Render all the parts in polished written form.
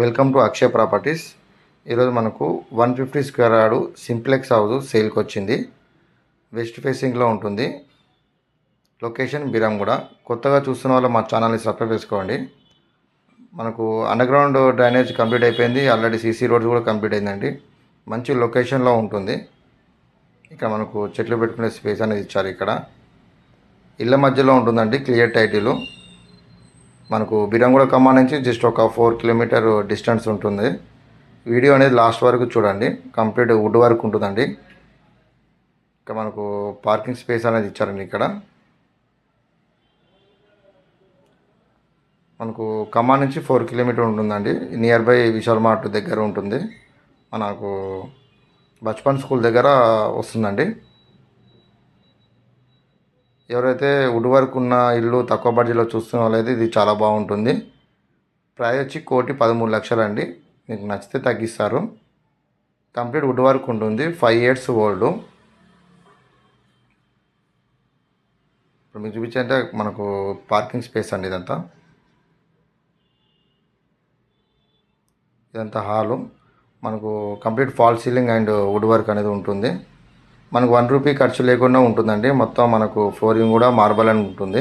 Welcome to Akshay properties. ఈరోజు మనకు 150 square yard simplex house సేల్కి వచ్చింది. వెస్ట్ ఫేసింగ్లో ఉంటుంది. లొకేషన్ బిరంగూడ. కొత్తగా చూస్తున్న వాళ్ళు మా ఛానల్ని సబ్స్క్రైబ్ చేసుకోండి. మనకు అండర్గ్రౌండ్ డ్రైనేజ్ కంప్లీట్ అయిపోయింది. ఆల్రెడీ సీసీ రోడ్స్ కూడా కంప్లీట్ అయిందండి. మంచి లొకేషన్లో ఉంటుంది. ఇక్కడ మనకు చెట్లు పెట్టుకునే స్పేస్ అనేది ఇచ్చారు. ఇక్కడ ఇళ్ళ మధ్యలో ఉంటుందండి. Clear title. మనకు బిరంగూడ ఖమ్మం నుంచి జస్ట్ ఒక 4 కిలోమీటర్ డిస్టెన్స్ ఉంటుంది. వీడియో అనేది లాస్ట్ వరకు చూడండి. కంప్లీట్ వుడ్ వర్క్ ఉంటుందండి. ఇక్కడ మనకు పార్కింగ్ స్పేస్ అనేది ఇచ్చారండి. ఇక్కడ మనకు ఖమ్మం నుంచి 4 కిలోమీటర్ ఉంటుందండి. నియర్ బై విశాల్ మార్ట్ దగ్గర ఉంటుంది. మనకు బచ్పన్ స్కూల్ దగ్గర వస్తుందండి. ఎవరైతే వుడ్ వర్క్ ఉన్న ఇల్లు తక్కువ బడ్జెట్లో చూస్తున్న వాళ్ళైతే ఇది చాలా బాగుంటుంది. ప్రైస్ వచ్చి 1,13,00,000 అండి. మీకు నచ్చితే తగ్గిస్తారు. కంప్లీట్ వుడ్ వర్క్ ఉంటుంది. 5 years ఓల్డ్. ఇప్పుడు మీకు చూపించంటే మనకు పార్కింగ్ స్పేస్ అండి. ఇదంతా హాలు. మనకు complete fall ceiling and wood work అనేది ఉంటుంది. మనకు 1 రూపీ ఖర్చు లేకుండా ఉంటుందండి. మొత్తం మనకు ఫ్లోరింగ్ కూడా మార్బల్ అని ఉంటుంది.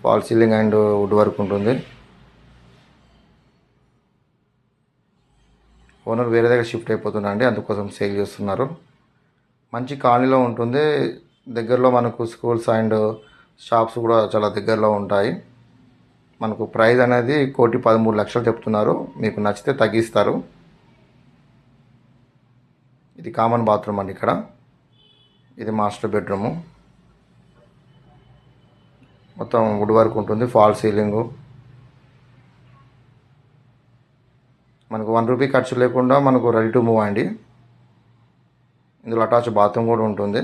Fall ceiling and would work ఉంటుంది. ఓనర్ వేరే దగ్గర షిఫ్ట్ అయిపోతున్నారండి, అందుకోసం సేల్ చేస్తున్నారు. మంచి కాలనీలో ఉంటుంది. దగ్గరలో మనకు స్కూల్స్ అండ్ షాప్స్ కూడా చాలా దగ్గరలో ఉంటాయి. మనకు ప్రైస్ అనేది 1,13,00,000 చెప్తున్నారు. మీకు నచ్చితే తగ్గిస్తారు. ఇది కామన్ బాత్రూమ్ అండి. ఇక్కడ ఇది మాస్టర్ బెడ్రూము. మొత్తం వుడ్ వర్క్ ఉంటుంది. Fall ceiling. మనకు 1 రూపీ ఖర్చు లేకుండా మనకు రెడీ టు మూవ్ అండి. ఇందులో అటాచ్ బాత్రూమ్ కూడా ఉంటుంది.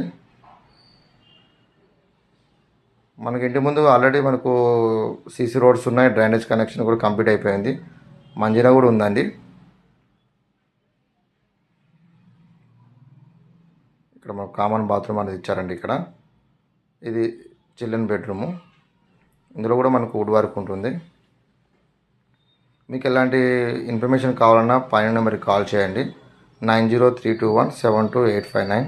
మనకి ఇంటి ముందు ఆల్రెడీ మనకు సీసీ రోడ్స్ ఉన్నాయి. డ్రైనేజ్ కనెక్షన్ కూడా కంప్లీట్ అయిపోయింది. మంజీరా కూడా ఉందండి. ఇక్కడ మనకు కామన్ బాత్రూమ్ అనేది ఇచ్చారండి. ఇక్కడ ఇది చిల్డ్రన్ బెడ్రూము. ఇందులో కూడా మనకు వుడ్ వర్క్ ఉంటుంది. మీకు ఎలాంటి ఇన్ఫర్మేషన్ కావాలన్నా పైన నెంబర్కి కాల్ చేయండి. 9032172859.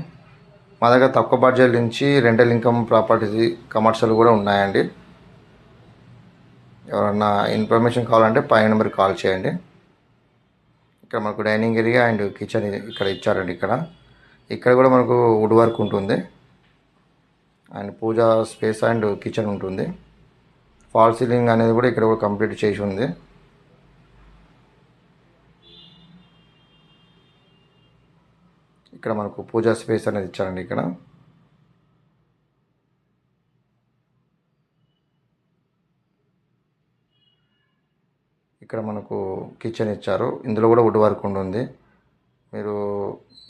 మా దగ్గర తక్కువ బడ్జెట్ నుంచి రెంటల్ ఇన్కమ్ ప్రాపర్టీస్ కమర్షియల్ కూడా ఉన్నాయండి. ఎవరన్నా ఇన్ఫర్మేషన్ కావాలంటే పైన నెంబర్కి కాల్ చేయండి. ఇక్కడ మనకు డైనింగ్ ఏరియా అండ్ కిచెన్ ఇక్కడ ఇచ్చారండి. ఇక్కడ కూడా మనకు వుడ్ వర్క్ ఉంటుంది. And puja space and kitchen ఉంటుంది. ఫాల్ సీలింగ్ అనేది కూడా ఇక్కడ కూడా కంప్లీట్ చేసి ఉంది. ఇక్కడ మనకు పూజా స్పేస్ అనేది ఇచ్చారండి. ఇక్కడ మనకు కిచెన్ ఇచ్చారు. ఇందులో కూడా వుడ్ వర్క్ ఉంటుంది. మీరు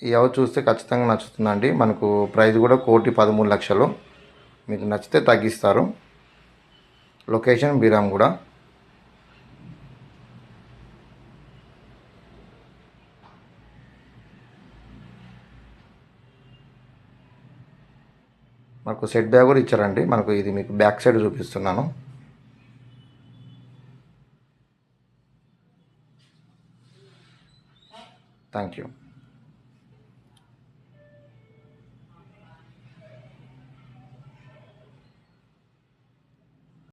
ఈ హౌస్ చూస్తే ఖచ్చితంగా నచ్చుతుందండి. మనకు ప్రైస్ కూడా 1,13,00,000. మీకు నచ్చితే తగ్గిస్తారు. లొకేషన్ బిరంగూడ. మనకు సెట్ బ్యాగ్ కూడా ఇచ్చారండి. మనకు ఇది మీకు బ్యాక్ సైడ్ చూపిస్తున్నాను. Thank you.